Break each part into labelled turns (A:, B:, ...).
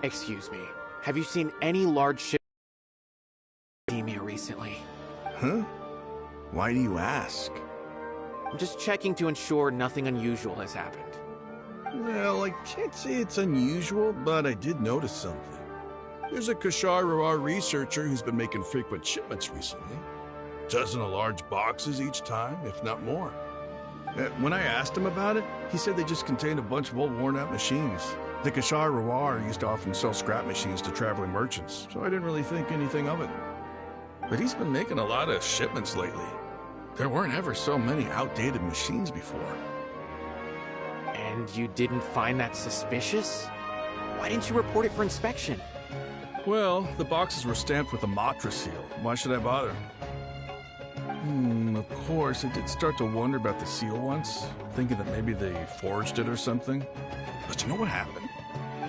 A: Excuse me. Have you seen any large ship academia recently?
B: Huh? Why do you ask?
A: I'm just checking to ensure nothing unusual has happened.
B: Well, I can't say it's unusual, but I did notice something. There's a Kashar researcher who's been making frequent shipments recently. Dozen of large boxes each time, if not more. When I asked him about it, he said they just contained a bunch of old worn-out machines. The Kashar used to often sell scrap machines to traveling merchants, so I didn't really think anything of it. But he's been making a lot of shipments lately. There weren't ever so many outdated machines before.
A: And you didn't find that suspicious? Why didn't you report it for inspection?
B: Well, the boxes were stamped with a Matra seal. Why should I bother? Of course, I did start to wonder about the seal once, thinking that maybe they forged it or something. But you know what happened?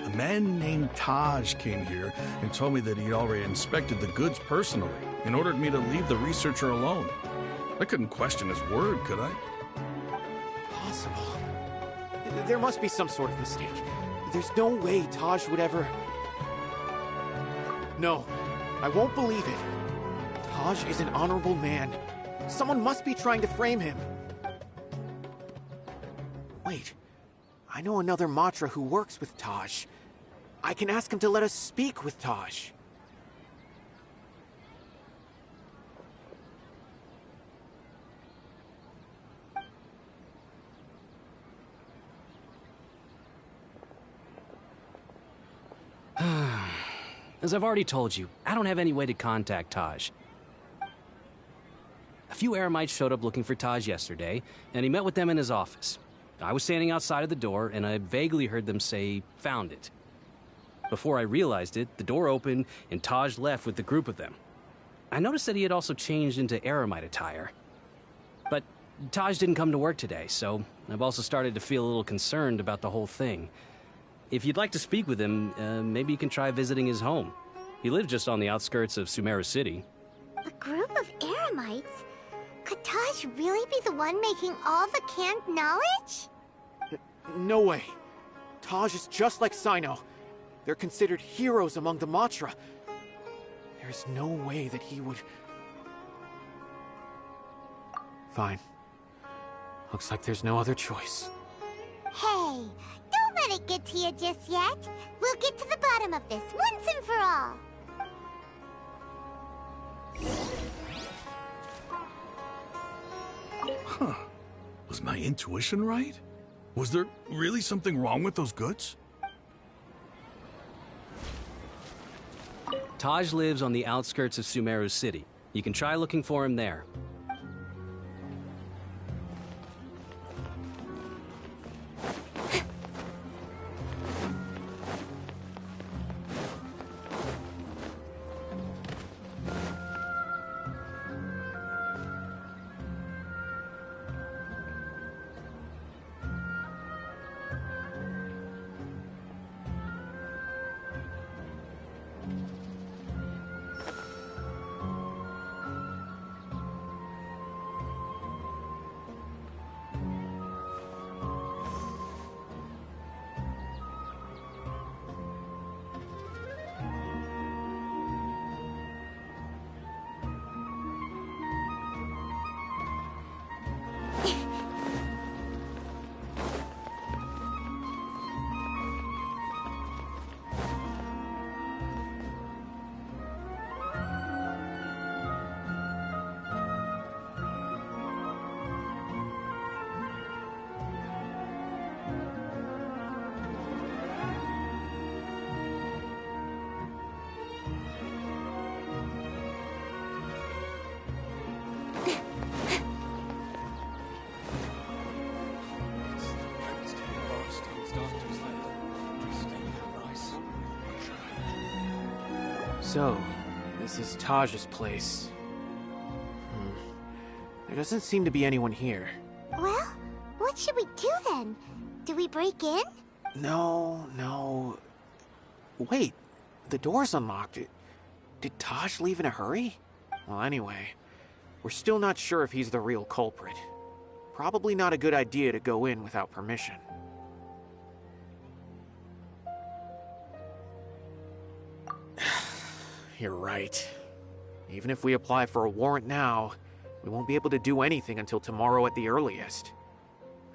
B: A man named Taj came here and told me that he'd already inspected the goods personally and ordered me to leave the researcher alone. I couldn't question his word, could I?
A: Impossible. There must be some sort of mistake. There's no way Taj would ever... No, I won't believe it. Taj is an honorable man. Someone must be trying to frame him. Wait, I know another Matra who works with Taj. I can ask him to let us speak with Taj.
C: As I've already told you, I don't have any way to contact Taj. A few Eremites showed up looking for Taj yesterday, and he met with them in his office. I was standing outside of the door, and I vaguely heard them say, "Found it." Before I realized it, the door opened, and Taj left with the group of them. I noticed that he had also changed into Eremite attire. But Taj didn't come to work today, so I've also started to feel a little concerned about the whole thing. If you'd like to speak with him, maybe you can try visiting his home. He lives just on the outskirts of Sumeru City.
D: A group of Eremites? Could Taj really be the one making all the canned knowledge?
A: No way. Taj is just like Sino. They're considered heroes among the Matra. There's no way that he would... Fine. Looks like there's no other choice.
D: Hey, don't let it get to you just yet. We'll get to the bottom of this once and for all.
B: Huh. Was my intuition right? Was there really something wrong with those goods?
C: Taj lives on the outskirts of Sumeru City. You can try looking for him there.
A: So, this is Taj's place. There doesn't seem to be anyone here.
D: Well, what should we do then? Do we break in?
A: No. Wait, the door's unlocked. Did Taj leave in a hurry? Well, anyway, we're still not sure if he's the real culprit. Probably not a good idea to go in without permission. You're right. Even if we apply for a warrant now, we won't be able to do anything until tomorrow at the earliest.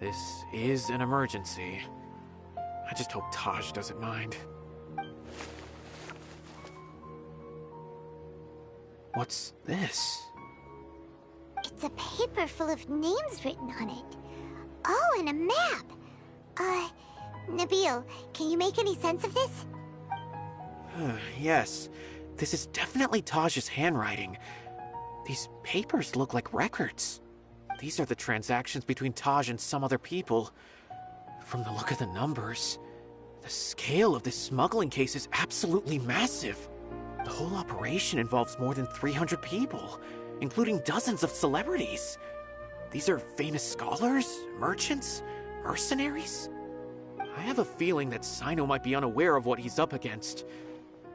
A: This is an emergency. I just hope Taj doesn't mind. What's this?
D: It's a paper full of names written on it. Oh, and a map. Nabil, can you make any sense of this?
A: Yes, this is definitely Taj's handwriting. These papers look like records. These are the transactions between Taj and some other people. From the look of the numbers, the scale of this smuggling case is absolutely massive. The whole operation involves more than 300 people, including dozens of celebrities. These are famous scholars, merchants, mercenaries. I have a feeling that Sino might be unaware of what he's up against.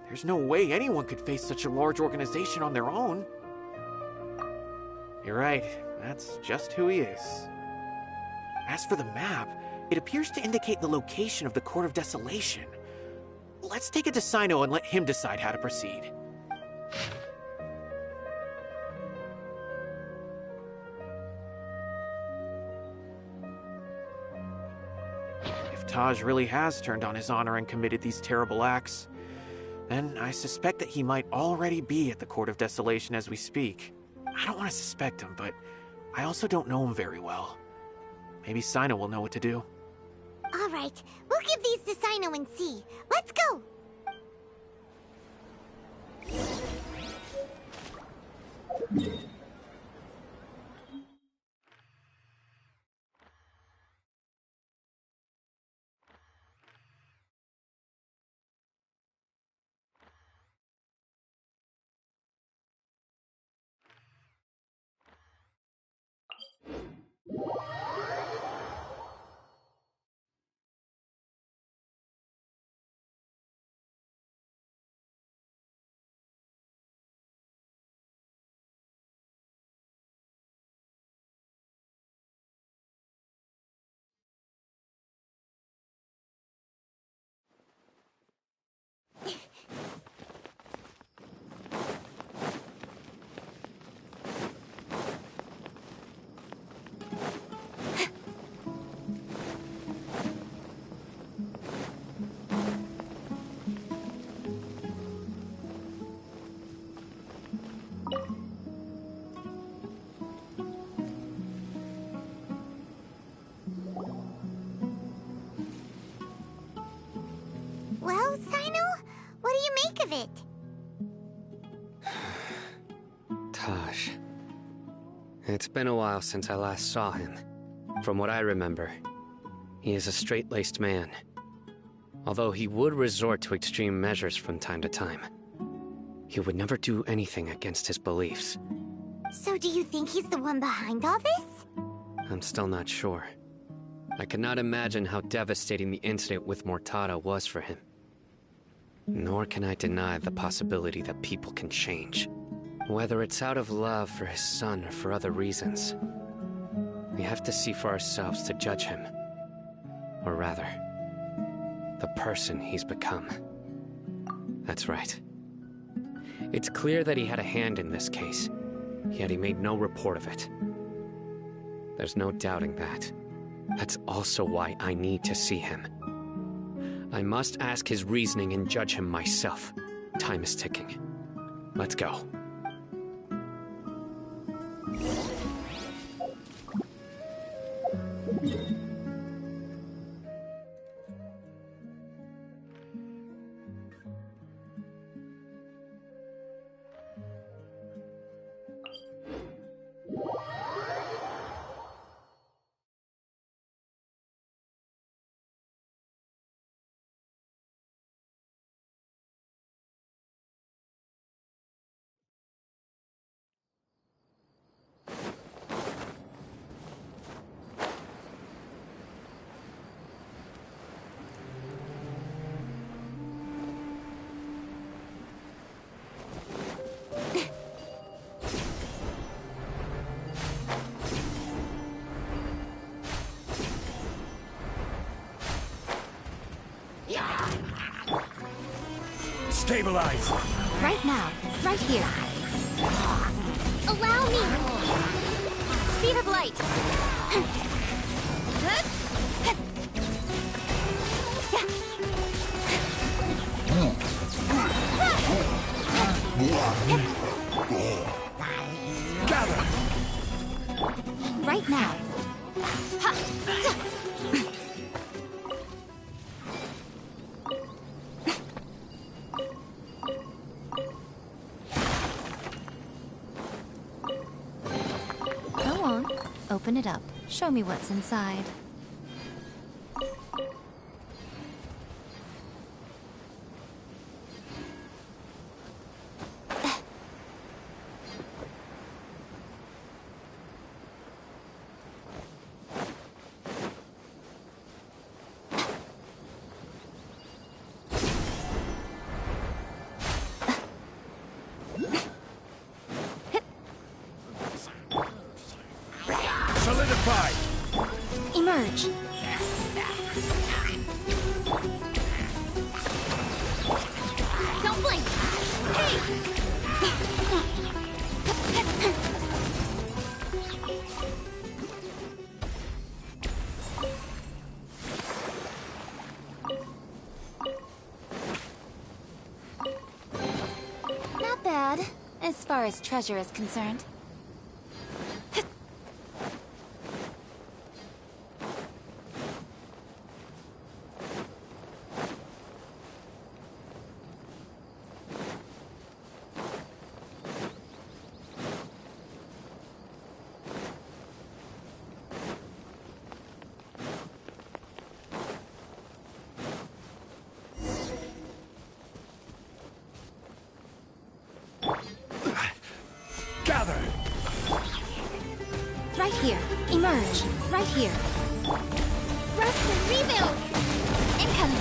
A: There's no way anyone could face such a large organization on their own. You're right, that's just who he is. As for the map, it appears to indicate the location of the Court of Desolation. Let's take it to Sino and let him decide how to proceed. If Taj really has turned on his honor and committed these terrible acts, then I suspect that he might already be at the Court of Desolation as we speak. I don't want to suspect him, but I also don't know him very well. Maybe Sino will know what to do.
D: All right, we'll give these to Sino and see. Let's go! Well, Sino, what do you make of it?
E: Taj. It's been a while since I last saw him. From what I remember, he is a straight-laced man. Although he would resort to extreme measures from time to time, he would never do anything against his beliefs.
D: So do you think he's the one behind all this?
E: I'm still not sure. I cannot imagine how devastating the incident with Mortada was for him. Nor can I deny the possibility that people can change. Whether it's out of love for his son or for other reasons. We have to see for ourselves to judge him. Or rather, the person he's become. That's right. It's clear that he had a hand in this case, yet he made no report of it. There's no doubting that. That's also why I need to see him. I must ask his reasoning and judge him myself. Time is ticking. Let's go.
F: Stabilize! Right now. Right here.
D: Allow me!
F: Speed of light.
B: Gather!
F: Right now. Go on. Open it up. Show me what's inside.
B: Solidify!
F: Emerge.
D: Don't blink! Hey!
F: Not bad, as far as treasure is concerned.
B: Gather!
F: Right here. Emerge. Right here.
D: Rest and rebuild!
F: Incoming.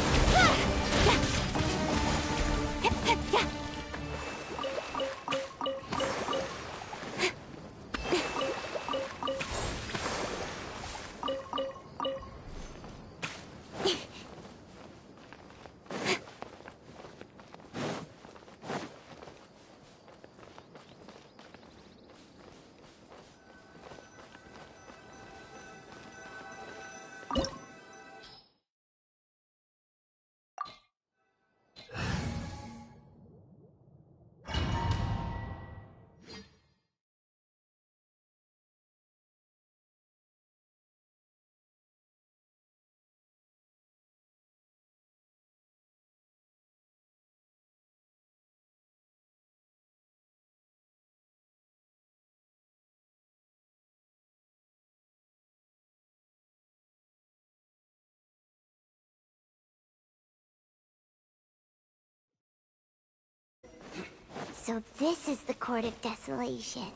D: So this is the Court of Desolation.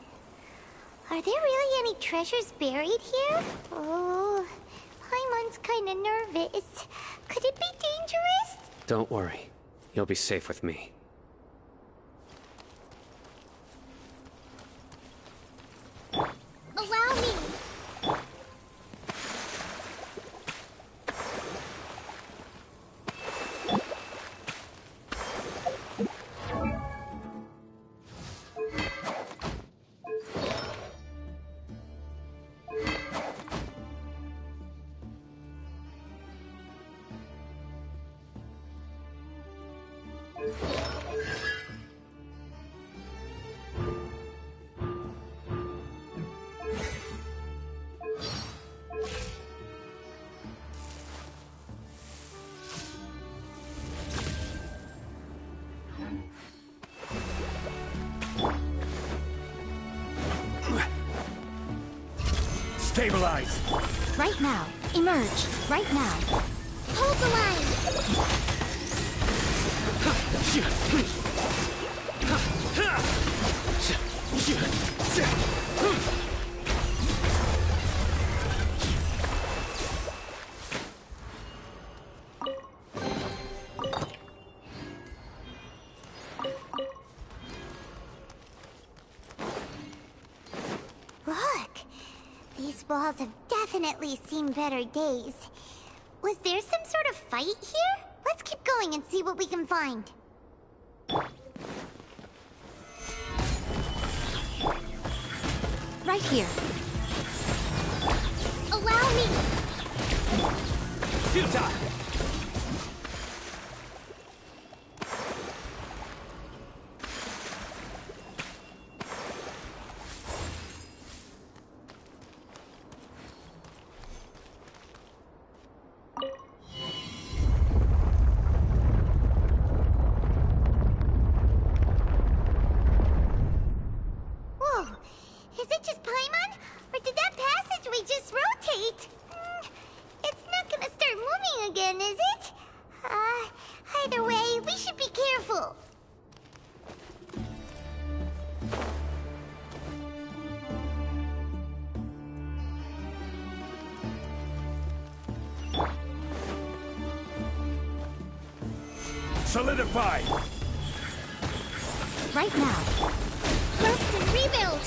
D: Are there really any treasures buried here? Oh, Paimon's kinda nervous. Could it be dangerous?
E: Don't worry. You'll be safe with me.
D: Allow me!
B: Stabilize!
F: Right now. Emerge. Right now.
D: Hold the line! Look! These walls have definitely seen better days. Was there some sort of fight here? Let's keep going and see what we can find.
F: right here.
D: Allow me!
C: Futile!
D: Whoa! Is it just Paimon? Or did that passageway just rotate? It's not gonna start moving again, is it? Either way, we should be careful.
B: Solidify!
F: Right now.
D: Rest and rebuild!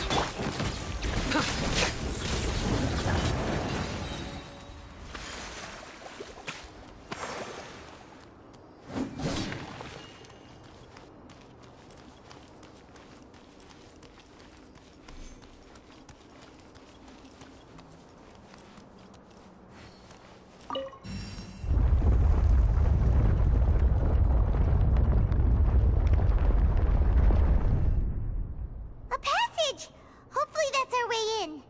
D: A passage! Hopefully that's our way in.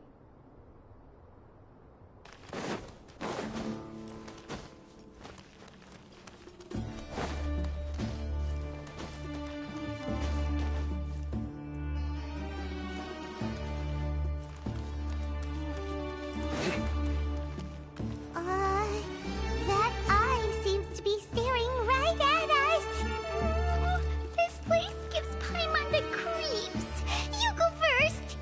D: That eye seems to be staring right at us. This place gives Paimon the creeps. You go first.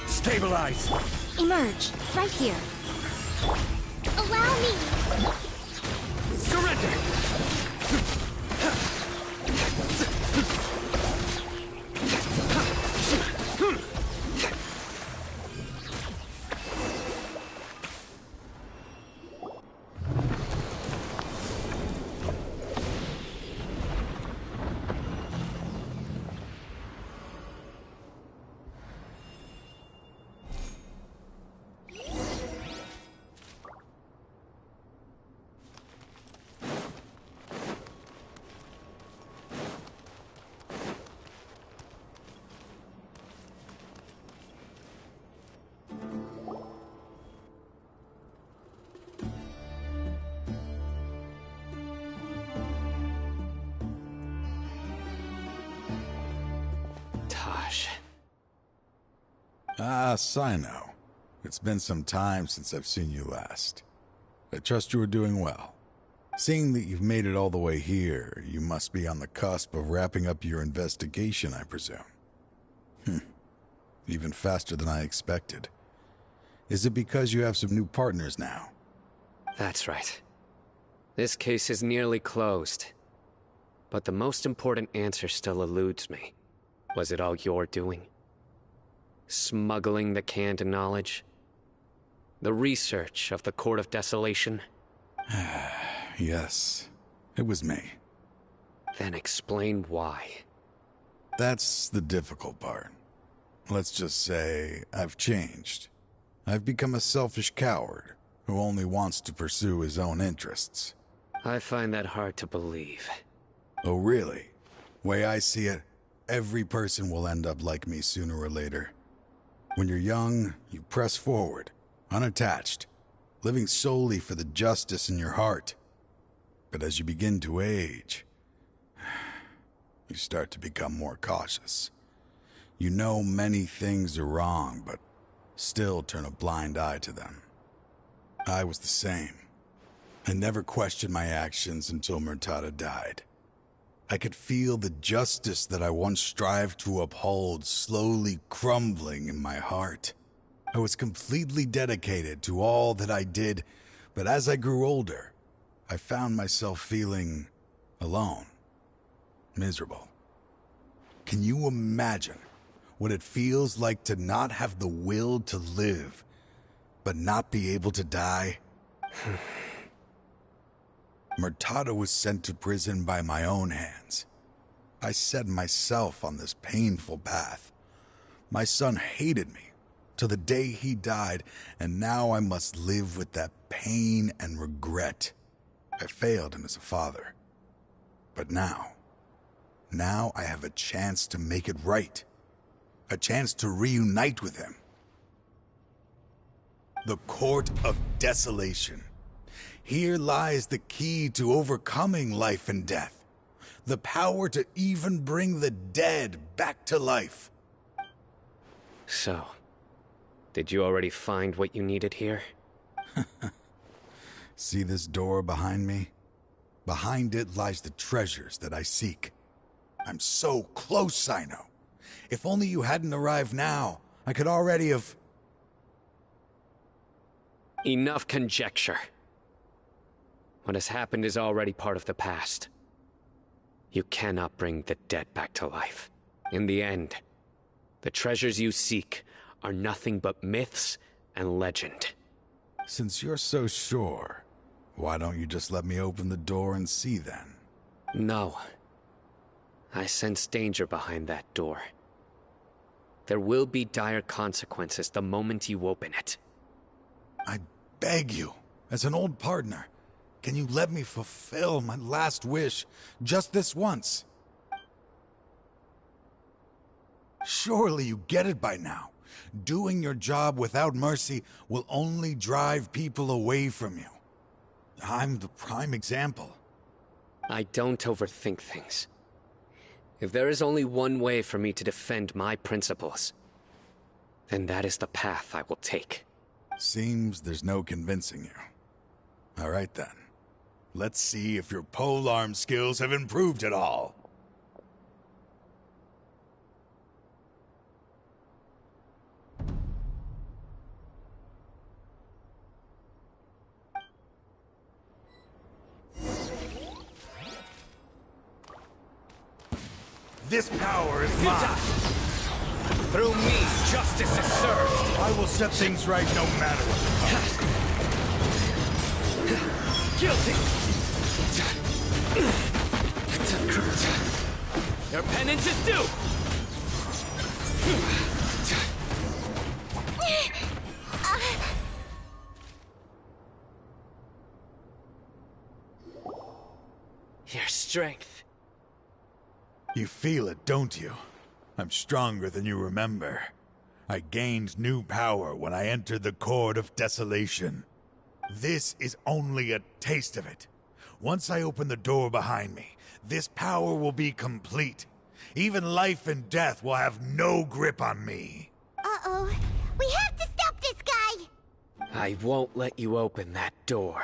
B: Stabilize!
F: Emerge. Right here.
D: Allow me.
B: Surrender!
G: Ah, Sino. It's been some time since I've seen you last. I trust you are doing well. Seeing that you've made it all the way here, you must be on the cusp of wrapping up your investigation, I presume. Even faster than I expected. Is it because you have some new partners now?
E: That's right. This case is nearly closed. But the most important answer still eludes me. Was it all your doing? Smuggling the canned knowledge? The research of the Court of Desolation?
G: Yes. It was me.
E: Then explain why.
G: That's the difficult part. Let's just say I've changed. I've become a selfish coward who only wants to pursue his own interests.
E: I find that hard to believe.
G: Oh, really? Way I see it, every person will end up like me sooner or later. When you're young, you press forward, unattached, living solely for the justice in your heart. But as you begin to age, you start to become more cautious. You know many things are wrong, but still turn a blind eye to them. I was the same. I never questioned my actions until Murtada died. I could feel the justice that I once strived to uphold slowly crumbling in my heart. I was completely dedicated to all that I did, but as I grew older, I found myself feeling alone, miserable. Can you imagine what it feels like to not have the will to live, but not be able to die? Murtada was sent to prison by my own hands. I set myself on this painful path. My son hated me till the day he died, and now I must live with that pain and regret. I failed him as a father. But now I have a chance to make it right. A chance to reunite with him. The Court of Desolation. Here lies the key to overcoming life and death. The power to even bring the dead back to life.
E: So, did you already find what you needed here?
G: See this door behind me? Behind it lies the treasures that I seek. I'm so close, Sino. If only you hadn't arrived now, I could already have...
E: Enough conjecture. What has happened is already part of the past. You cannot bring the dead back to life. In the end, the treasures you seek are nothing but myths and legend.
G: Since you're so sure, why don't you just let me open the door and see then?
E: No. I sense danger behind that door. There will be dire consequences the moment you open it.
G: I beg you, as an old partner, can you let me fulfill my last wish just this once? Surely you get it by now. Doing your job without mercy will only drive people away from you. I'm the prime example.
E: I don't overthink things. If there is only one way for me to defend my principles, then that is the path I will take.
G: Seems there's no convincing you. All right then. Let's see if your polearm skills have improved at all. This power is mine.
E: Through me, justice is served.
B: I will set things right no matter what the cost.
E: Guilty. Your penance is due. Your strength.
G: You feel it, don't you? I'm stronger than you remember. I gained new power when I entered the Court of Desolation. This is only a taste of it. Once I open the door behind me, this power will be complete. Even life and death will have no grip on me.
D: Uh-oh. We have to stop this guy!
E: I won't let you open that door.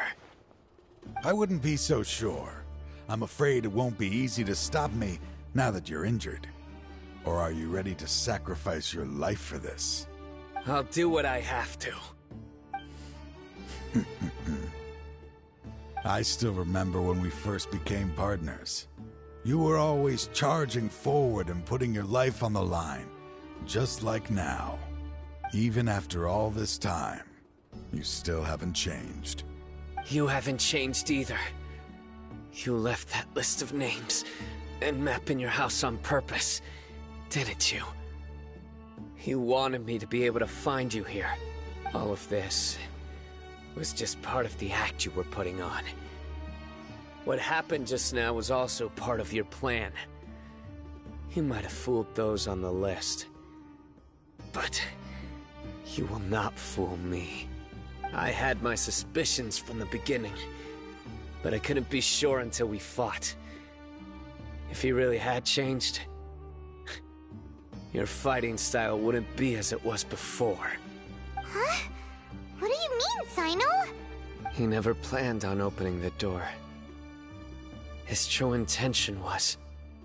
G: I wouldn't be so sure. I'm afraid it won't be easy to stop me now that you're injured. Or are you ready to sacrifice your life for this?
E: I'll do what I have to.
G: I still remember when we first became partners. You were always charging forward and putting your life on the line, just like now. Even after all this time, you still haven't changed.
E: You haven't changed either. You left that list of names and map in your house on purpose, didn't you? You wanted me to be able to find you here. All of this was just part of the act you were putting on. What happened just now was also part of your plan. You might have fooled those on the list, but you will not fool me. I had my suspicions from the beginning, but I couldn't be sure until we fought. If he really had changed, your fighting style wouldn't be as it was before.
D: Huh? What do you mean, Sino?
E: He never planned on opening the door. His true intention was...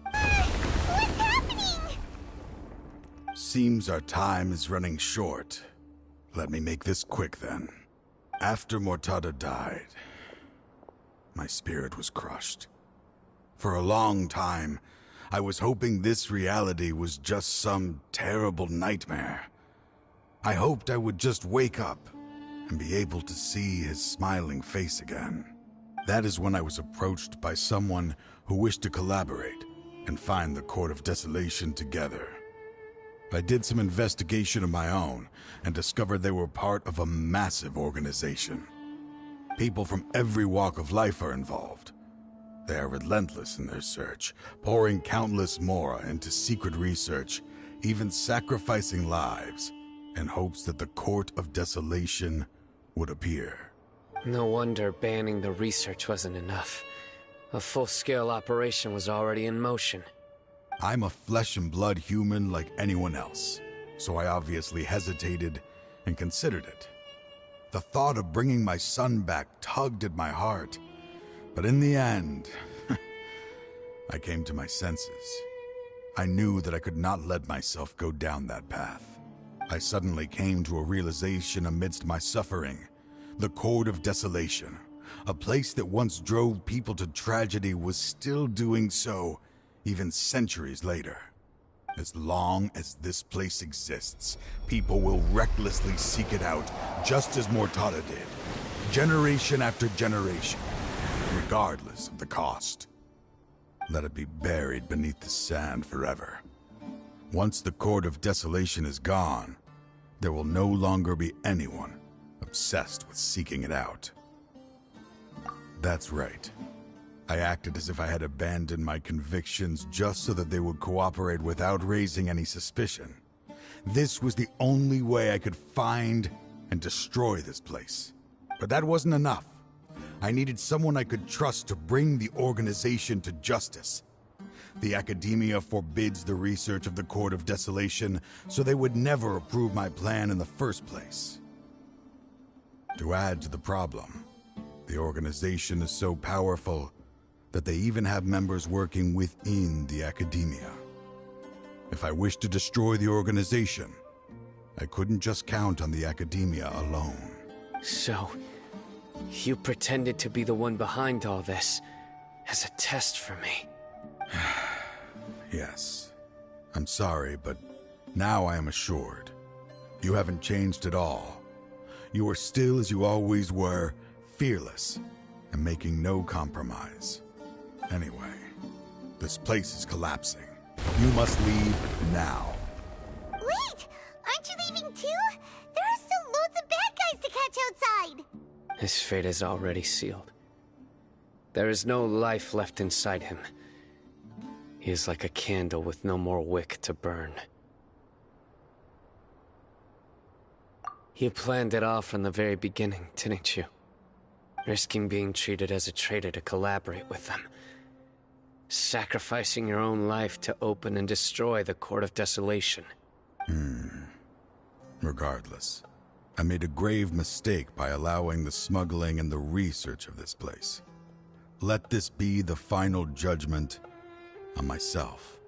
D: What's happening?
G: Seems our time is running short. Let me make this quick then. After Mortada died, my spirit was crushed. For a long time, I was hoping this reality was just some terrible nightmare. I hoped I would just wake up and be able to see his smiling face again. That is when I was approached by someone who wished to collaborate and find the Court of Desolation together. I did some investigation of my own and discovered they were part of a massive organization. People from every walk of life are involved. They are relentless in their search, pouring countless mora into secret research, even sacrificing lives in hopes that the Court of Desolation would appear.
E: No wonder banning the research wasn't enough. A full-scale operation was already in motion.
G: I'm a flesh and blood human like anyone else, so I obviously hesitated and considered it. The thought of bringing my son back tugged at my heart, but in the end, I came to my senses. I knew that I could not let myself go down that path. I suddenly came to a realization amidst my suffering. The Court of Desolation, a place that once drove people to tragedy, was still doing so even centuries later. As long as this place exists, people will recklessly seek it out, just as Mortada did, generation after generation, regardless of the cost. Let it be buried beneath the sand forever. Once the Court of Desolation is gone, there will no longer be anyone obsessed with seeking it out. That's right. I acted as if I had abandoned my convictions just so that they would cooperate without raising any suspicion. This was the only way I could find and destroy this place. But that wasn't enough. I needed someone I could trust to bring the organization to justice. The Academia forbids the research of the Court of Desolation, so they would never approve my plan in the first place. To add to the problem, the organization is so powerful that they even have members working within the Academia. If I wished to destroy the organization, I couldn't just count on the Academia alone.
E: So, you pretended to be the one behind all this, as a test for me.
G: Yes. I'm sorry, but now I am assured. You haven't changed at all. You are still as you always were, fearless, and making no compromise. Anyway, this place is collapsing. You must leave now.
D: Wait! Aren't you leaving too? There are still loads of bad guys to catch outside!
E: His fate is already sealed. There is no life left inside him. He is like a candle with no more wick to burn. You planned it all from the very beginning, didn't you? Risking being treated as a traitor to collaborate with them. Sacrificing your own life to open and destroy the Court of Desolation.
G: Regardless, I made a grave mistake by allowing the smuggling and the research of this place. Let this be the final judgment on myself.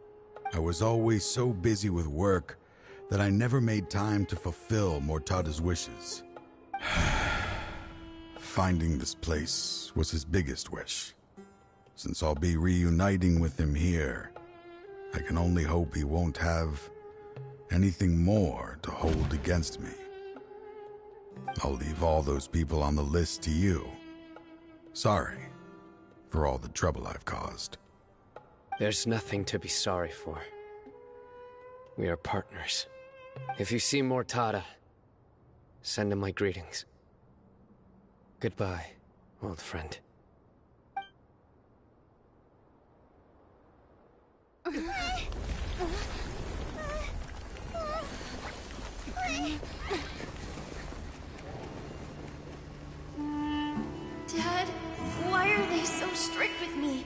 G: I was always so busy with work that I never made time to fulfill Mortada's wishes. Finding this place was his biggest wish. Since I'll be reuniting with him here, I can only hope he won't have anything more to hold against me. I'll leave all those people on the list to you. Sorry, for all the trouble I've caused.
E: There's nothing to be sorry for. We are partners. If you see Mortada, send him my greetings. Goodbye, old friend.
H: Dad, why are they so strict with me?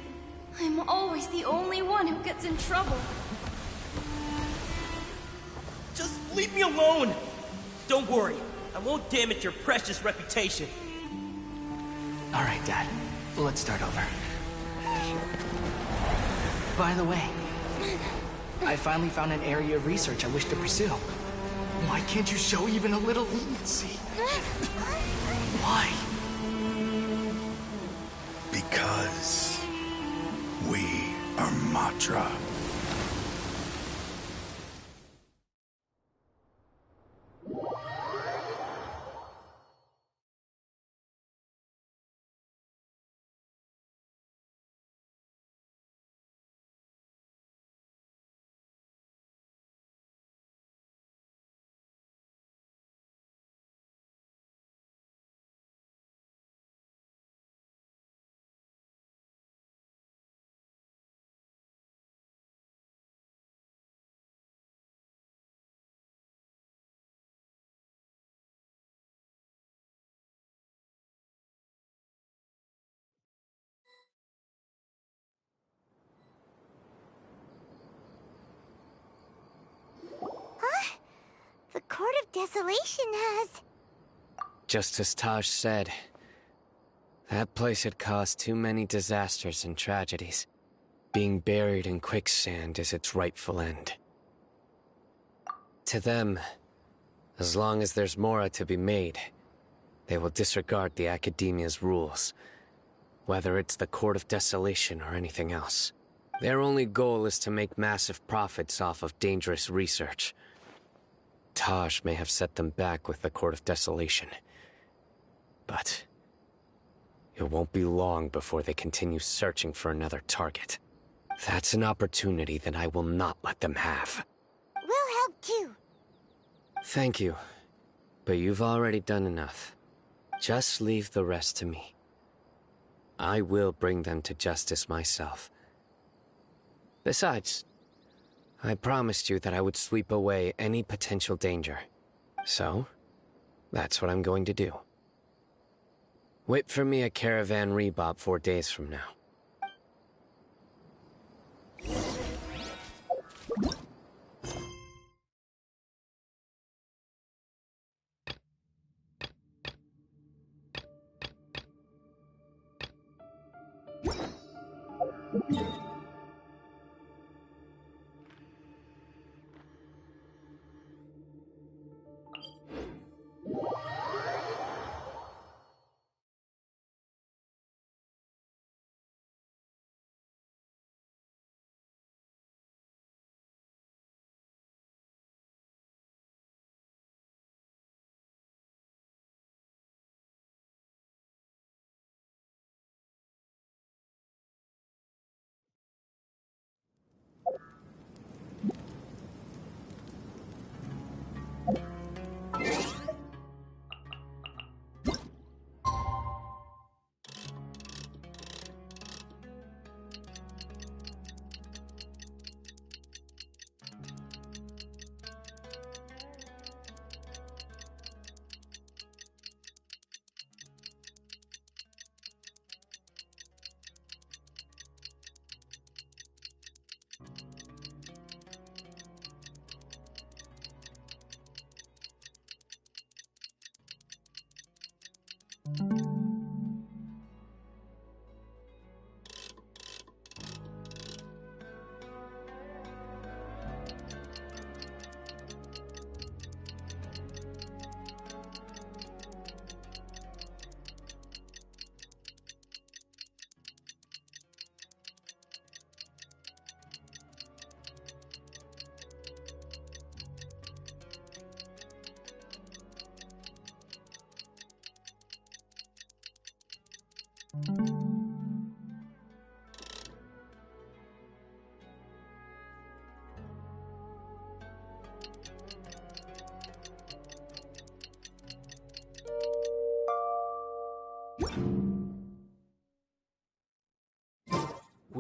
H: I'm always the only one who gets in trouble.
I: Just leave me alone! Don't worry, I won't damage your precious reputation.
J: Alright, Dad. Let's start over. By the way, I finally found an area of research I wish to pursue. Why can't you show even a little leniency? Why?
G: Because we are Matra.
D: The Court of Desolation has...
E: Just as Taj said, that place had caused too many disasters and tragedies. Being buried in quicksand is its rightful end. To them, as long as there's Mora to be made, they will disregard the Academia's rules, whether it's the Court of Desolation or anything else. Their only goal is to make massive profits off of dangerous research. Taj may have set them back with the Court of Desolation, but it won't be long before they continue searching for another target. That's an opportunity that I will not let them have.
D: We'll help too.
E: Thank you, but you've already done enough. Just leave the rest to me. I will bring them to justice myself. Besides, I promised you that I would sweep away any potential danger. So, that's what I'm going to do. Wait for me at Caravan Rebop 4 days from now.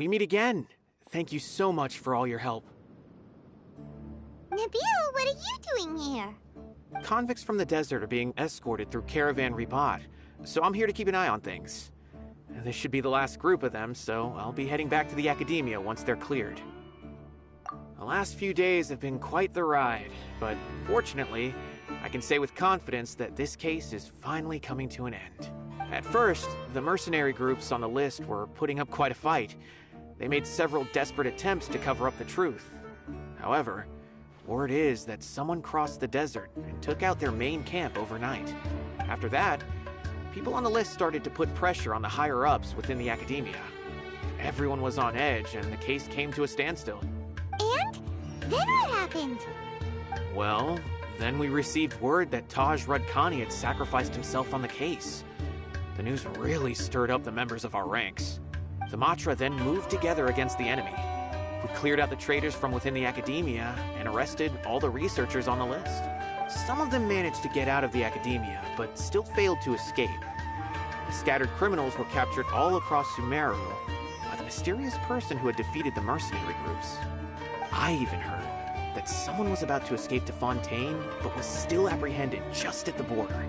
A: we meet again. Thank you so much for all your help.
D: Nabil, what are you doing here?
A: Convicts from the desert are being escorted through Caravan Ribat, so I'm here to keep an eye on things. This should be the last group of them, so I'll be heading back to the Academia once they're cleared. The last few days have been quite the ride, but fortunately, I can say with confidence that this case is finally coming to an end. At first, the mercenary groups on the list were putting up quite a fight. They made several desperate attempts to cover up the truth. However, word is that someone crossed the desert and took out their main camp overnight. After that, people on the list started to put pressure on the higher-ups within the Academia. Everyone was on edge, and the case came to a standstill.
D: And? Then what happened?
A: Well, then we received word that Taj Radkani had sacrificed himself on the case. The news really stirred up the members of our ranks. The Matra then moved together against the enemy. We cleared out the traitors from within the Academia and arrested all the researchers on the list. Some of them managed to get out of the Academia, but still failed to escape. The scattered criminals were captured all across Sumeru by the mysterious person who had defeated the mercenary groups. I even heard that someone was about to escape to Fontaine, but was still apprehended just at the border.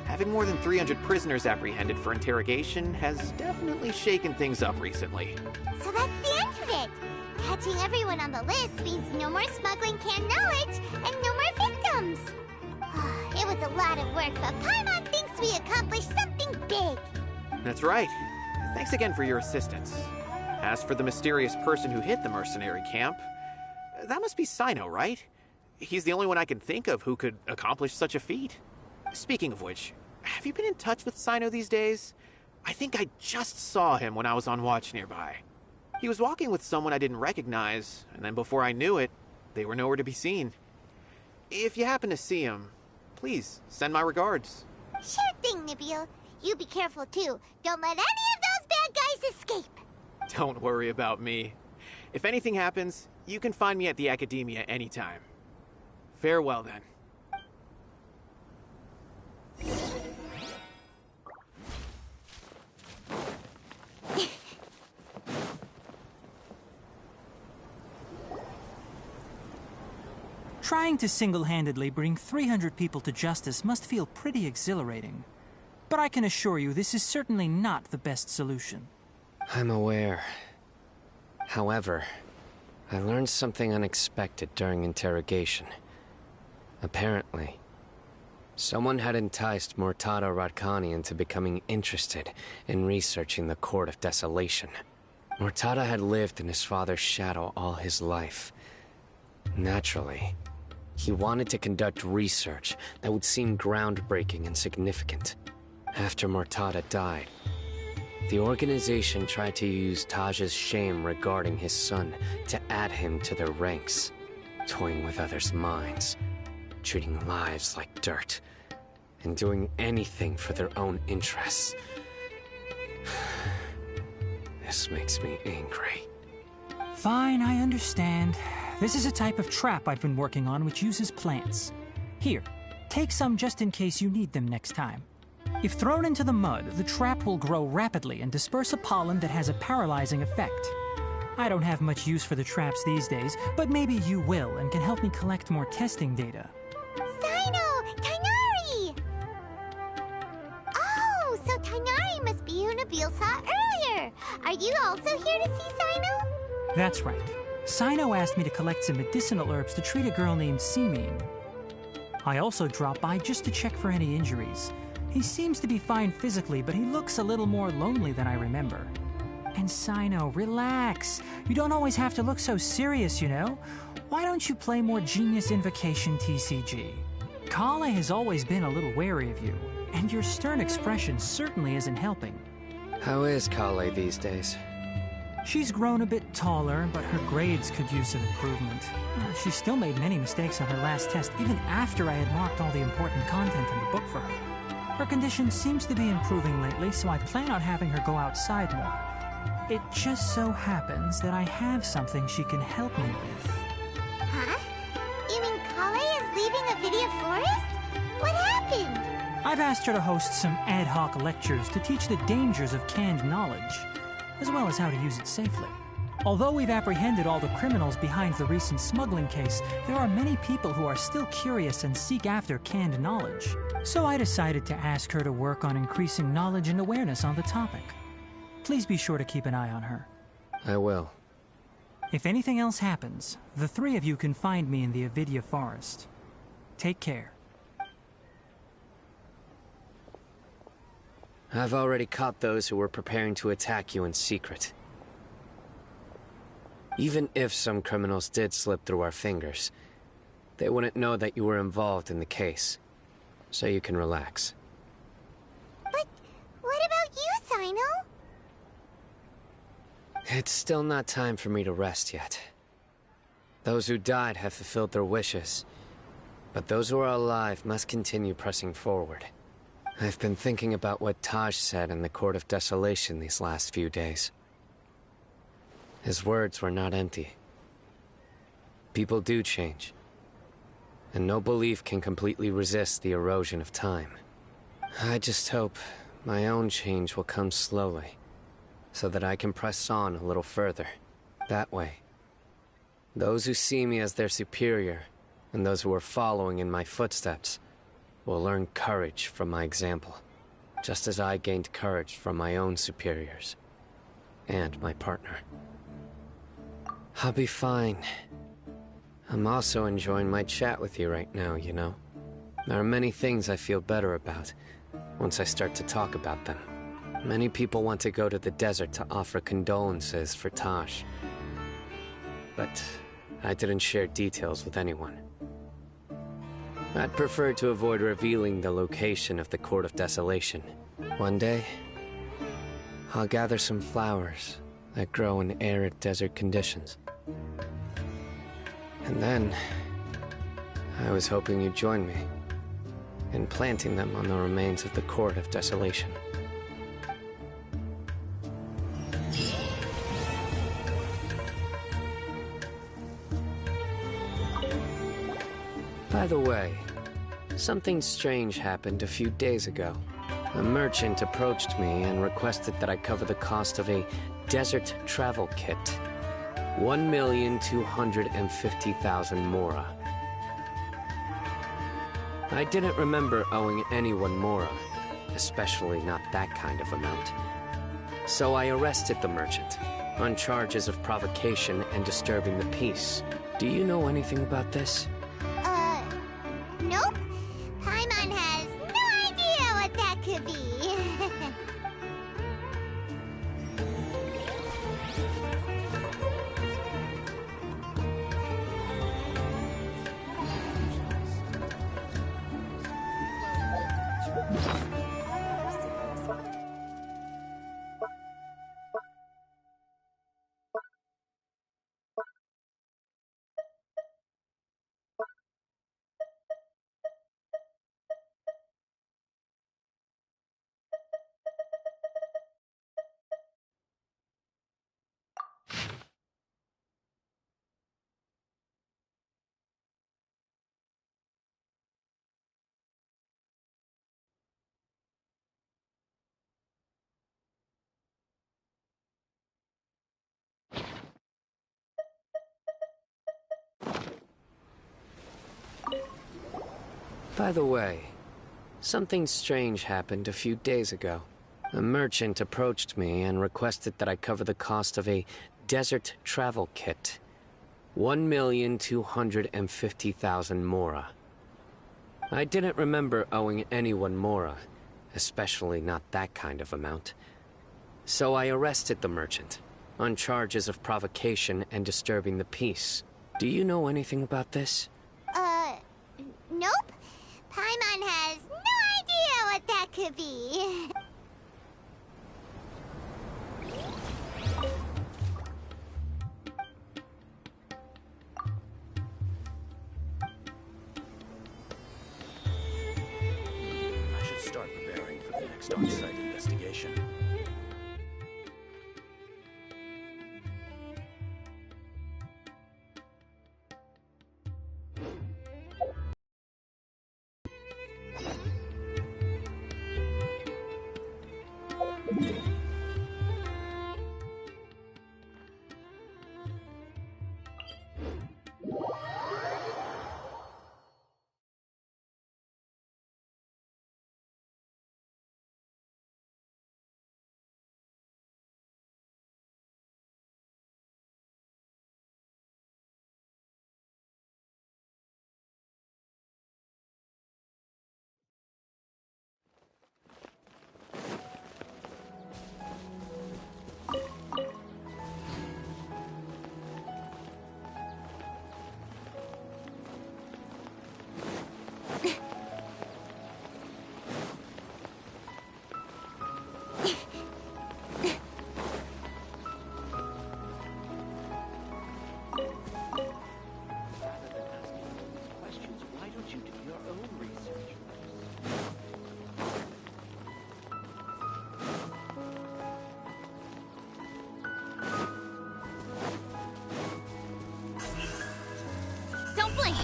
A: Having more than 300 prisoners apprehended for interrogation has definitely shaken things up recently.
D: So that's the end of it! Catching everyone on the list means no more smuggling canned knowledge and no more victims! It was a lot of work, but Paimon thinks we accomplished something big!
A: That's right. Thanks again for your assistance. As for the mysterious person who hit the mercenary camp, that must be Sino, right? He's the only one I can think of who could accomplish such a feat. Speaking of which, have you been in touch with Sino these days? I think I just saw him when I was on watch nearby. He was walking with someone I didn't recognize, and then before I knew it, they were nowhere to be seen. If you happen to see him, please send my regards.
D: Sure thing, Nabil. You be careful too. Don't let any of those bad guys escape.
A: Don't worry about me. If anything happens, you can find me at the Academia anytime. Farewell then.
K: Trying to single-handedly bring 300 people to justice must feel pretty exhilarating. But I can assure you this is certainly not the best solution.
E: I'm aware. However, I learned something unexpected during interrogation. Apparently, someone had enticed Murtada Radkani into becoming interested in researching the Court of Desolation. Murtada had lived in his father's shadow all his life. Naturally, he wanted to conduct research that would seem groundbreaking and significant. After Murtada died, the organization tried to use Taj's shame regarding his son to add him to their ranks, toying with others' minds, treating lives like dirt, and doing anything for their own interests. This makes me angry.
K: Fine, I understand. This is a type of trap I've been working on which uses plants. Here, take some just in case you need them next time. If thrown into the mud, the trap will grow rapidly and disperse a pollen that has a paralyzing effect. I don't have much use for the traps these days, but maybe you will and can help me collect more testing data.
D: Sino! Tainari! Oh, so Tainari must be who Nabil saw earlier. Are you also here to see Sino?
K: That's right. Sino asked me to collect some medicinal herbs to treat a girl named Simin. I also dropped by just to check for any injuries. He seems to be fine physically, but he looks a little more lonely than I remember. And Sino, relax. You don't always have to look so serious, you know? Why don't you play more Genius Invocation TCG? Kale has always been a little wary of you, and your stern expression certainly isn't helping.
E: How is Kale these days?
K: She's grown a bit taller, but her grades could use some improvement. She still made many mistakes on her last test, even after I had marked all the important content in the book for her. Her condition seems to be improving lately, so I plan on having her go outside more. It just so happens that I have something she can help me with.
D: Huh? You mean Kale is leaving Avidia Forest? What happened?
K: I've asked her to host some ad hoc lectures to teach the dangers of canned knowledge. as well as how to use it safely. Although we've apprehended all the criminals behind the recent smuggling case, there are many people who are still curious and seek after canned knowledge. So I decided to ask her to work on increasing knowledge and awareness on the topic. Please be sure to keep an eye on her.
E: I will.
K: If anything else happens, the three of you can find me in the Avidya Forest. Take care.
E: I've already caught those who were preparing to attack you in secret. Even if some criminals did slip through our fingers, they wouldn't know that you were involved in the case. So you can relax.
D: But what about you, Sino?
E: It's still not time for me to rest yet. Those who died have fulfilled their wishes, but those who are alive must continue pressing forward. I've been thinking about what Taj said in the Court of Desolation these last few days. His words were not empty. People do change, and no belief can completely resist the erosion of time. I just hope my own change will come slowly, so that I can press on a little further. That way, those who see me as their superior, and those who are following in my footsteps, will learn courage from my example, just as I gained courage from my own superiors, and my partner. I'll be fine. I'm also enjoying my chat with you right now, you know? There are many things I feel better about once I start to talk about them. Many people want to go to the desert to offer condolences for Taj. But I didn't share details with anyone. I'd prefer to avoid revealing the location of the Court of Desolation. One day, I'll gather some flowers that grow in arid desert conditions. And then, I was hoping you'd join me in planting them on the remains of the Court of Desolation. By the way, something strange happened a few days ago. A merchant approached me and requested that I cover the cost of a desert travel kit. 1,250,000 mora. I didn't remember owing anyone mora, especially not that kind of amount. So I arrested the merchant on charges of provocation and disturbing the peace. Do you know anything about this?
D: Nope. Paimon has no idea what that could be.
E: By the way, something strange happened a few days ago. A merchant approached me and requested that I cover the cost of a desert travel kit. 1,250,000 mora. I didn't remember owing anyone mora, especially not that kind of amount. So I arrested the merchant on charges of provocation and disturbing the peace. Do you know anything about this?
D: Nope. Paimon has no idea what that could be.
B: I should start preparing for the next on-site investigation.
H: Don't blink!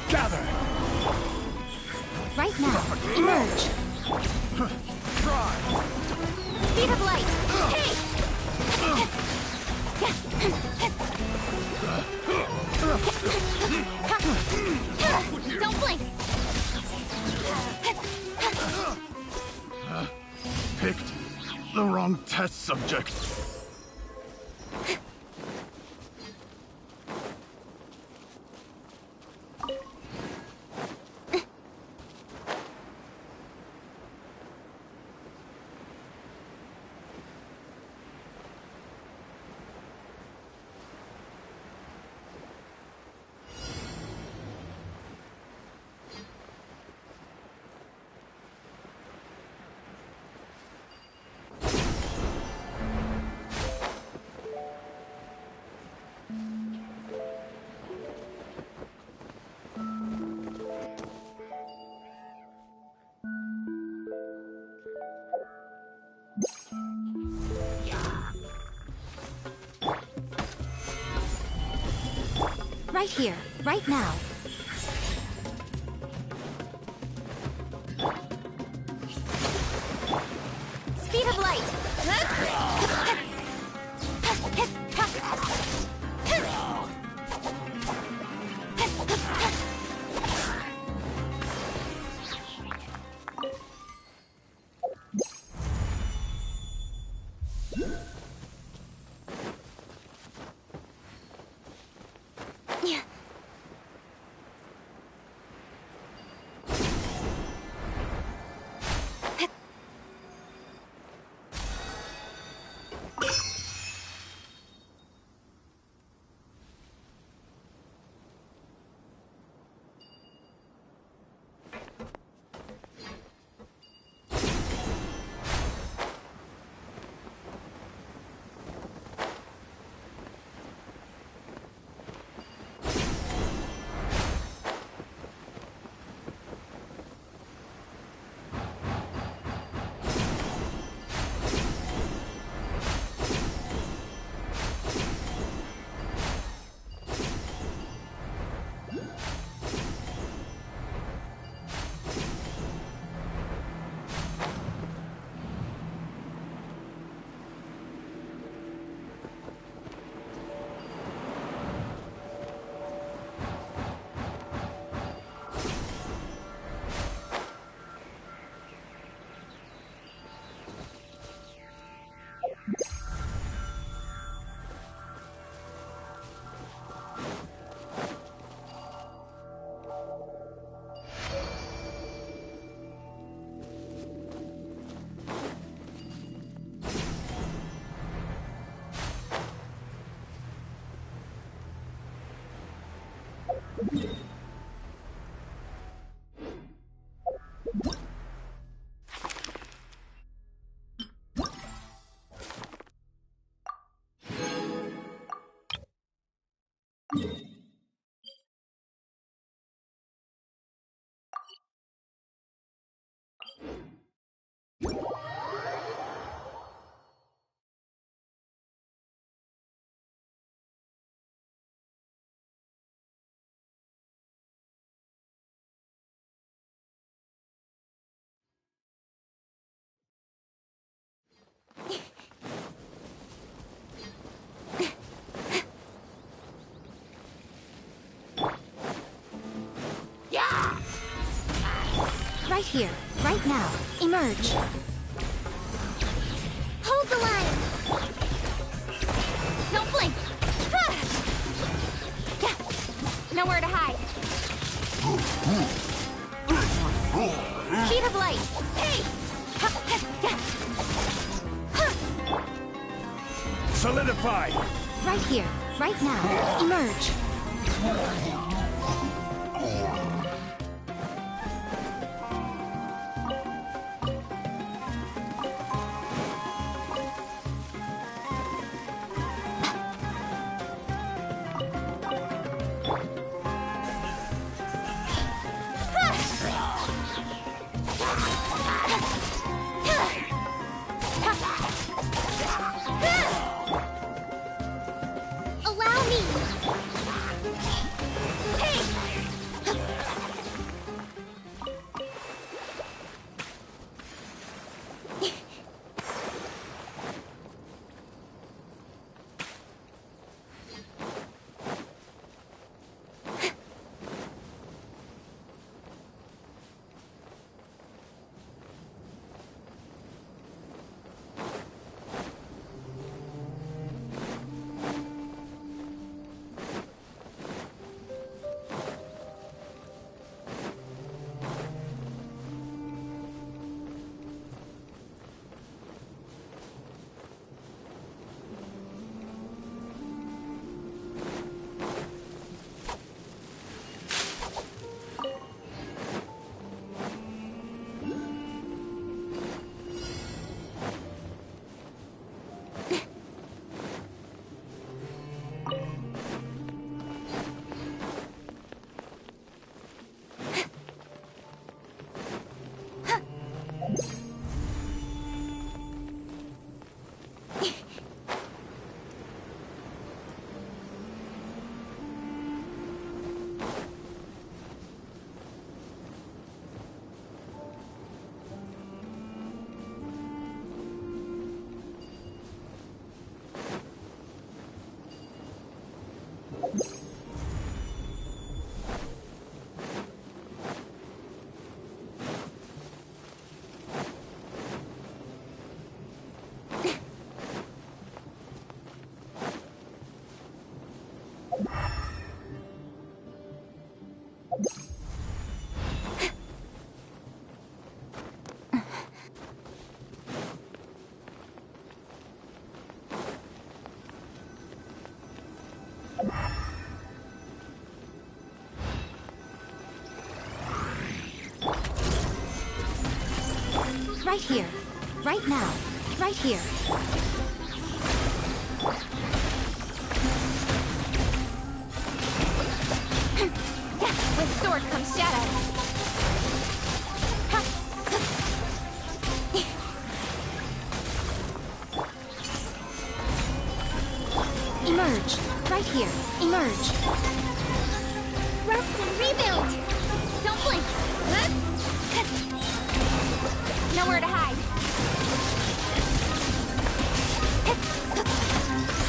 B: Gather!
F: Right now, emerge.
B: Try!
F: Speed of light. Hey! Don't blink.
B: Picked the wrong test subject.
F: Right here, right now. Speed of light. Yeah. Right here, right now. Emerge. Hold the line. Don't blink. Yeah. Nowhere to hide.
H: of light! Hey!
B: Solidify!
F: Right here, right now. Emerge.
D: Allow me!
F: Right here. Right now. Right here.
H: With sword comes shadow.
F: Emerge. Right here. Emerge.
D: Rest and rebuild!
H: Don't blink! Nowhere to hide.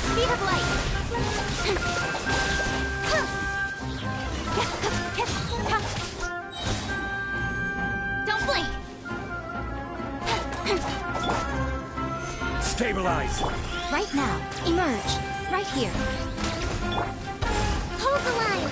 H: Speed of light. Don't blink.
B: Stabilize!
F: Right now. Emerge. Right here.
D: Hold the line!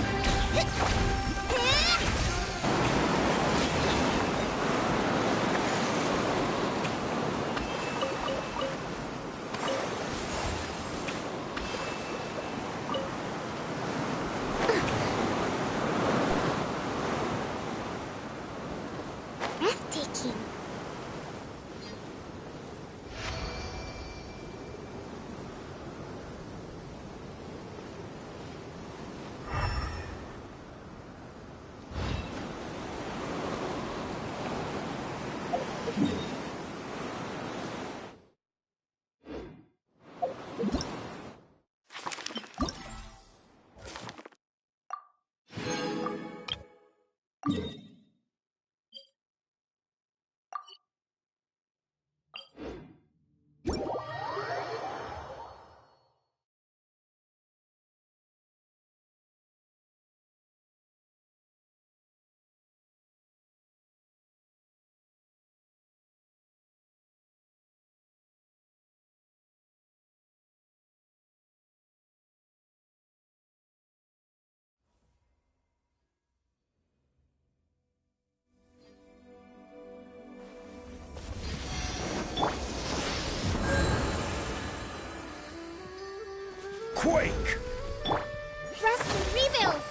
D: Breathtaking.
B: quake!
D: Rusty, rebuild!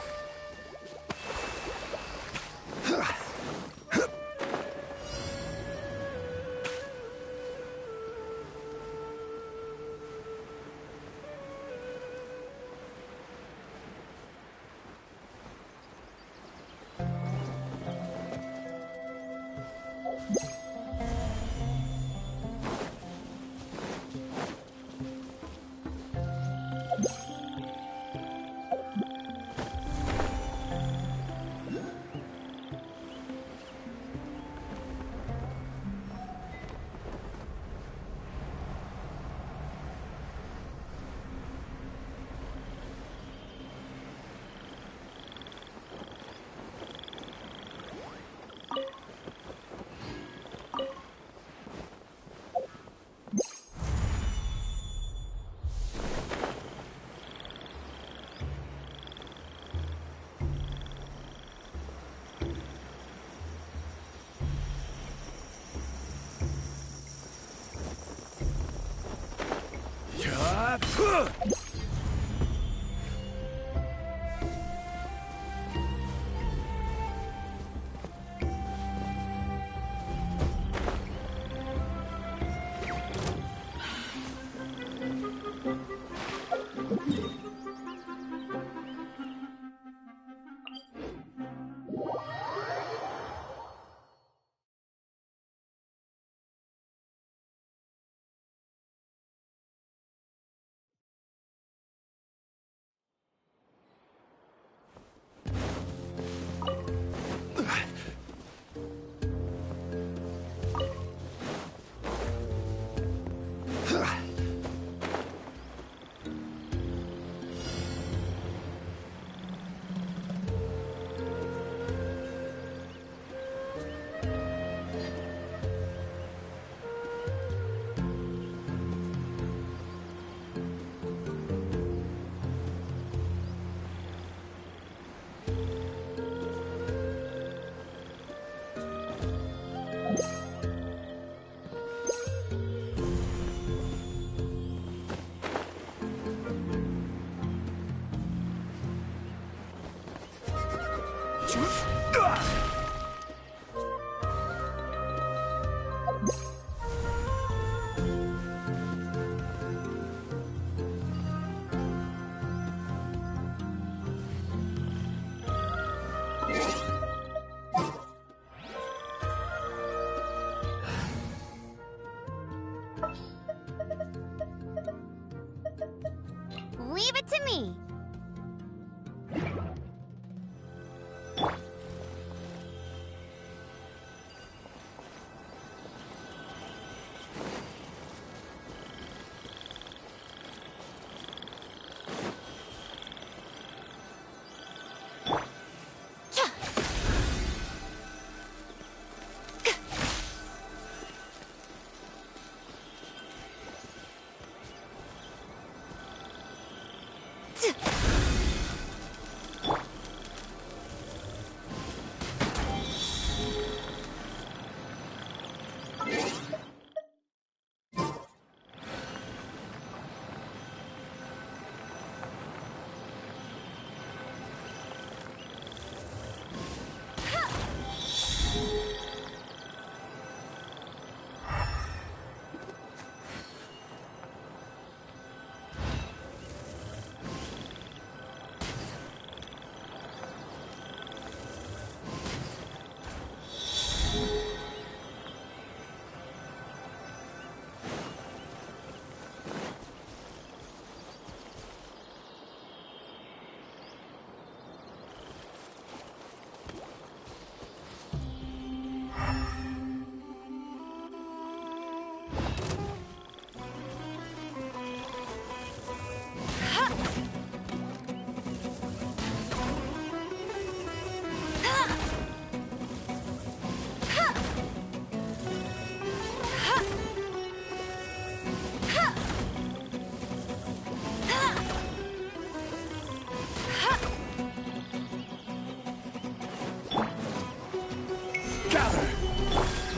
L: Leave it to me.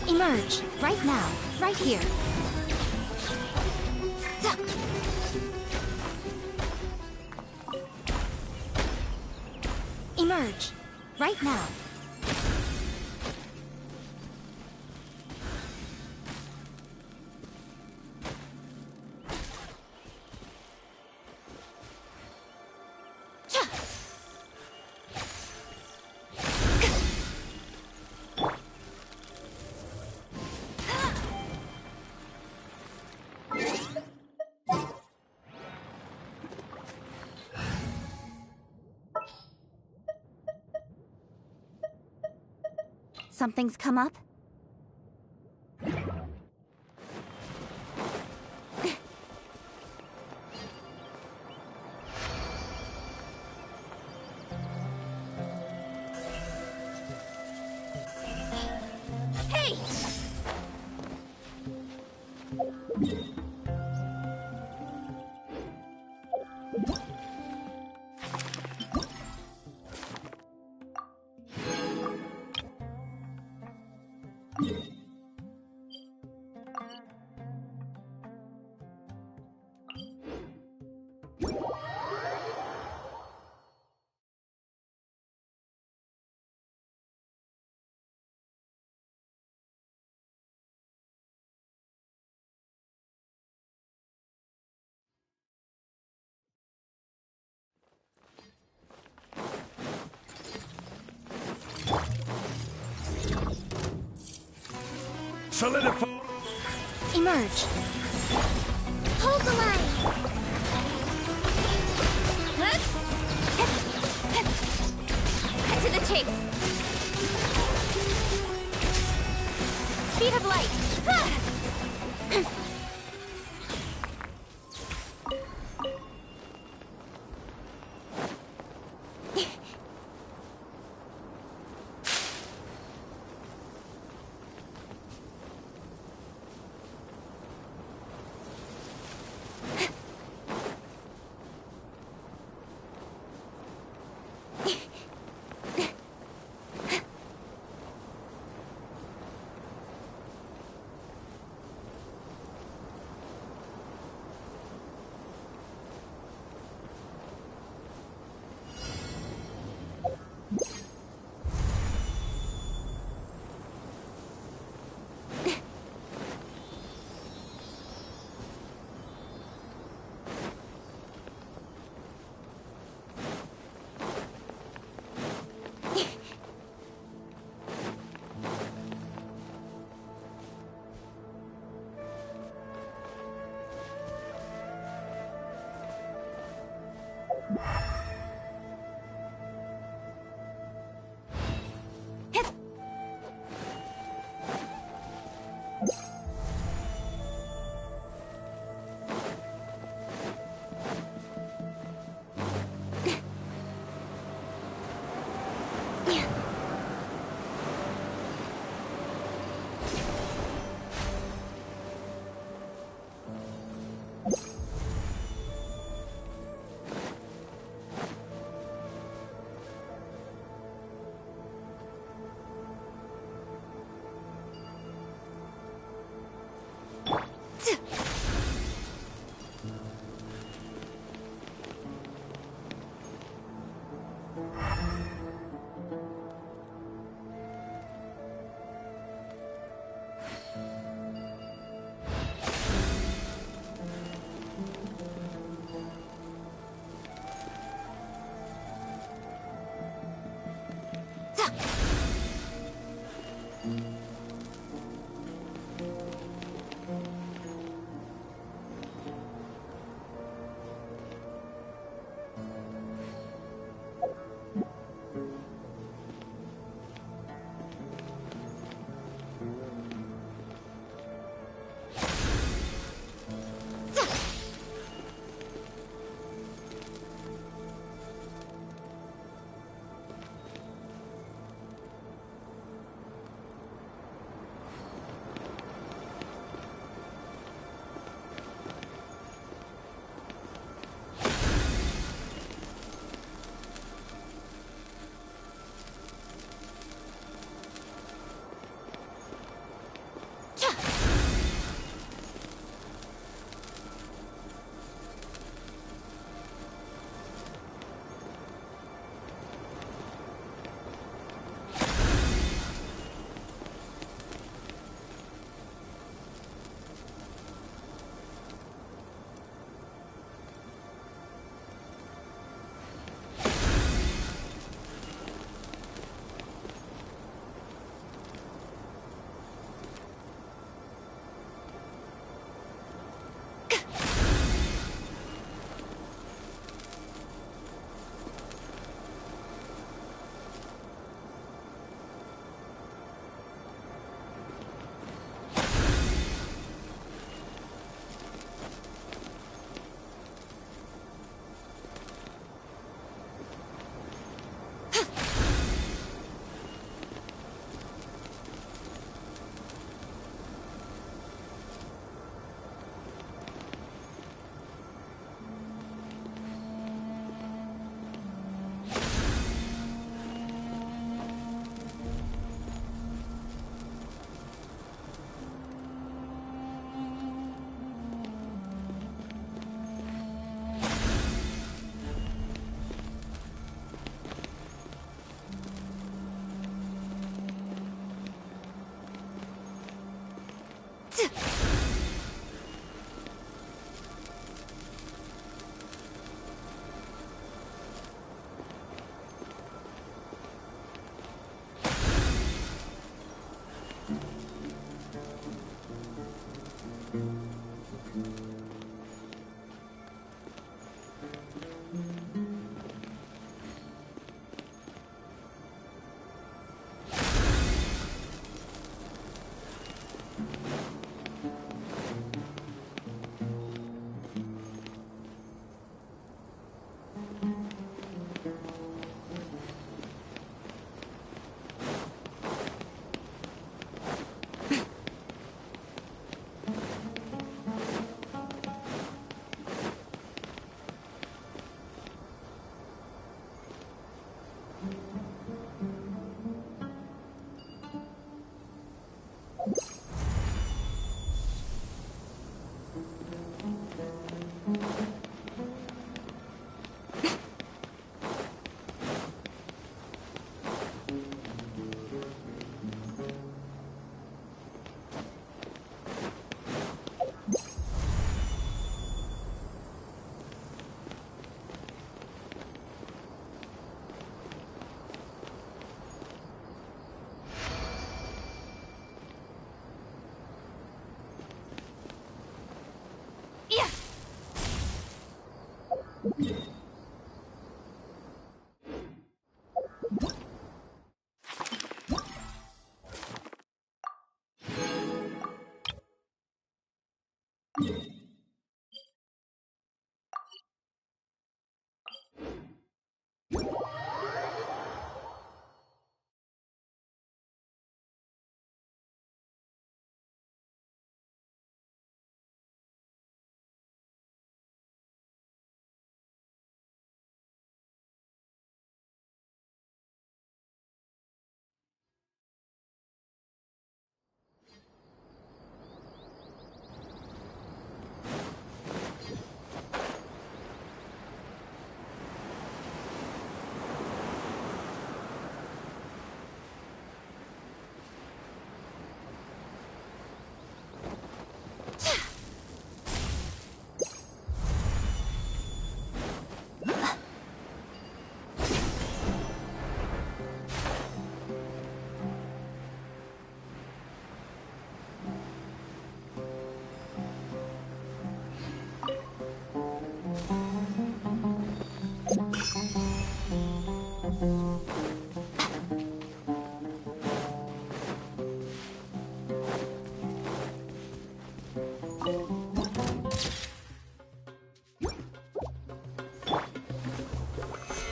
F: Emerge, right now, right here. Emerge. Right now. Something's come up?
L: Hey!
B: Solidify.
F: Emerge.
D: Hold the line.
L: Cut to the chase. Speed of light.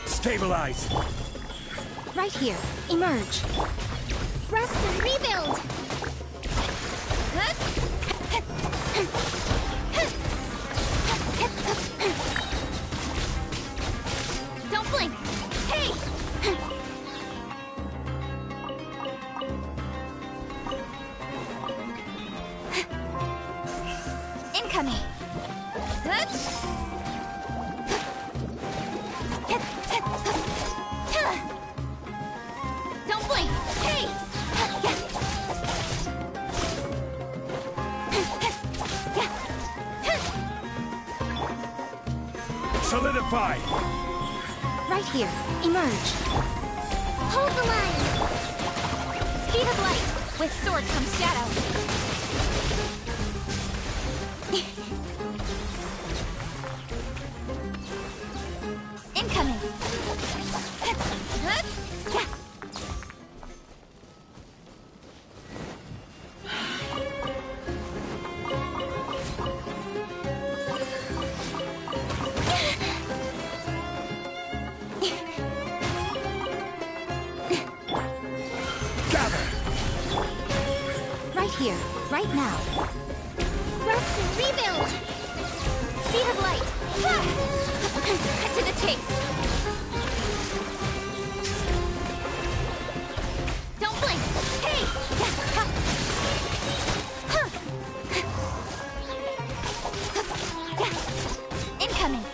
M: Stabilize!
F: Right here. Emerge.
D: Rest and rebuild!
L: Don't blink! Hey!
F: Incoming.
L: Don't blink! Hey!
M: Solidify!
F: Right here. Emerge.
D: Hold the line!
L: Speed of light! With sword comes shadow!
F: Incoming. Right here, right now.
D: Rest and rebuild!
L: Speed of light! Cut to the chase! Don't blink! Hey!
F: Incoming.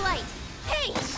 L: light! Hey!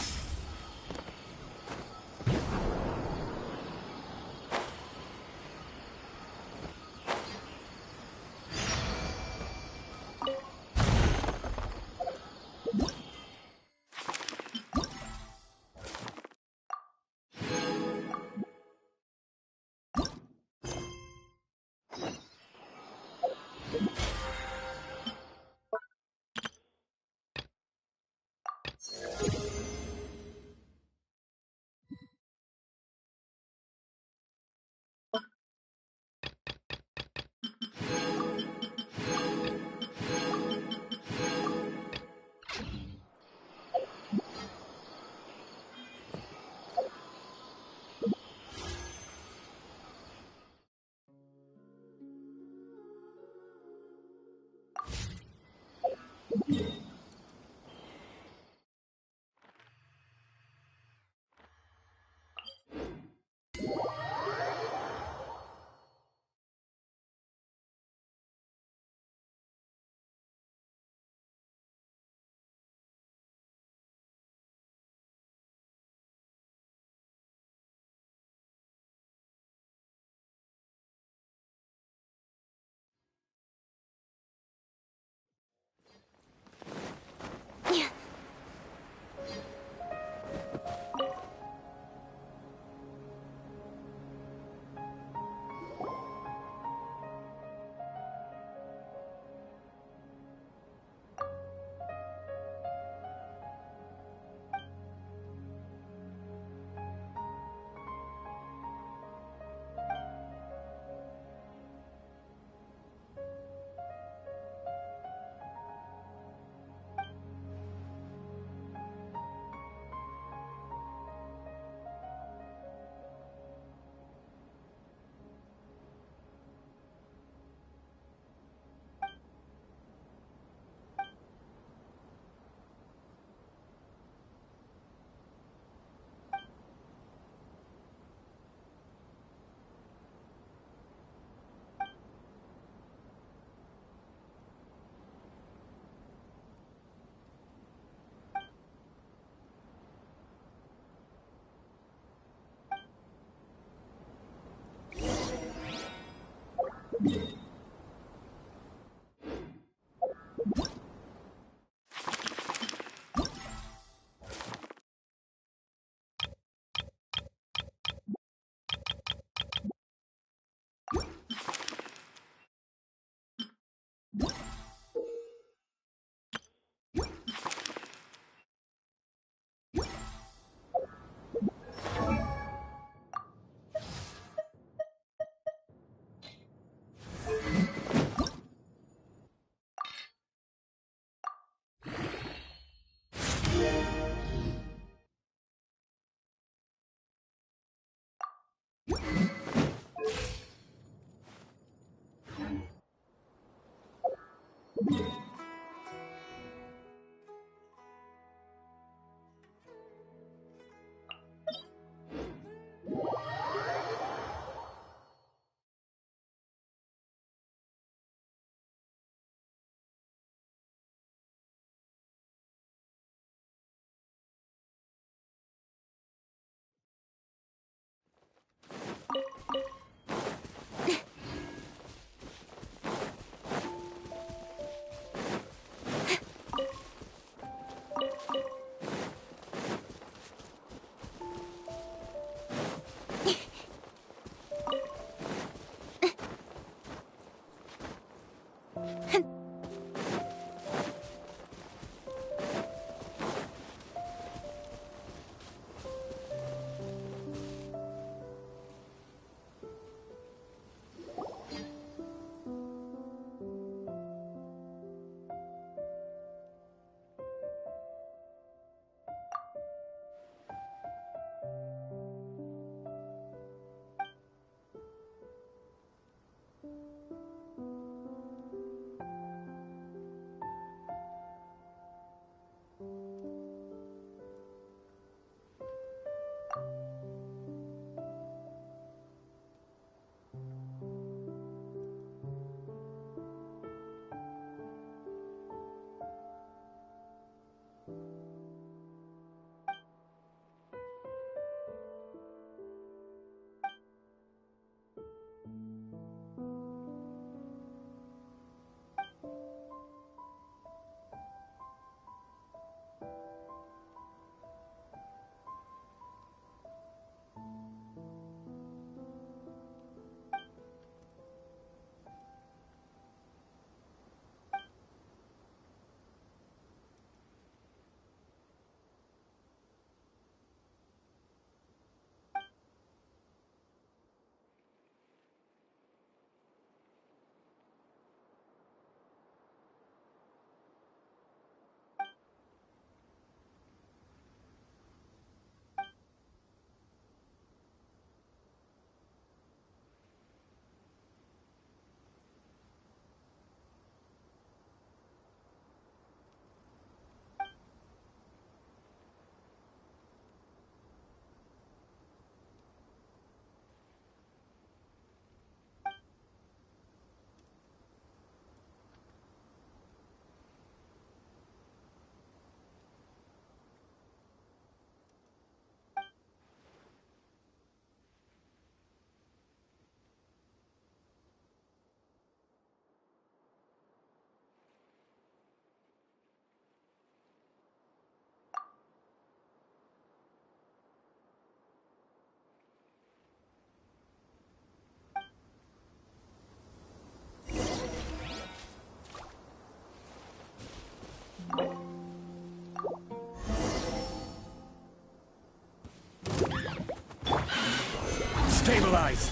M: Stabilize.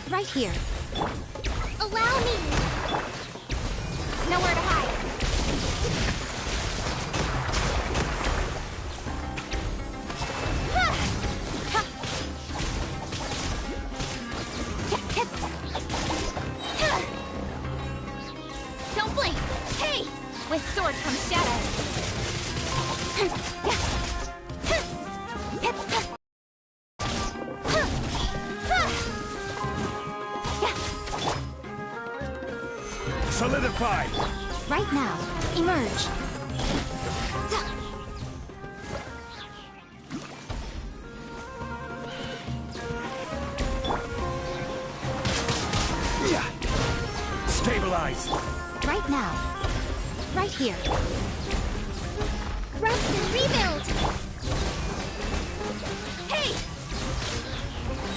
L: Right here.
D: Allow me! Nowhere to hide.
L: Don't blink! Hey! With sword comes shadow.
M: Solidify.
F: Right now. Emerge.
M: Stabilize.
F: Right now. Right here.
D: Rest and rebuild!
L: Hey!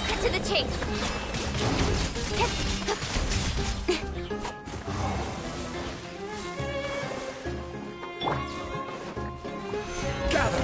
L: Cut to the chase.
M: Gather.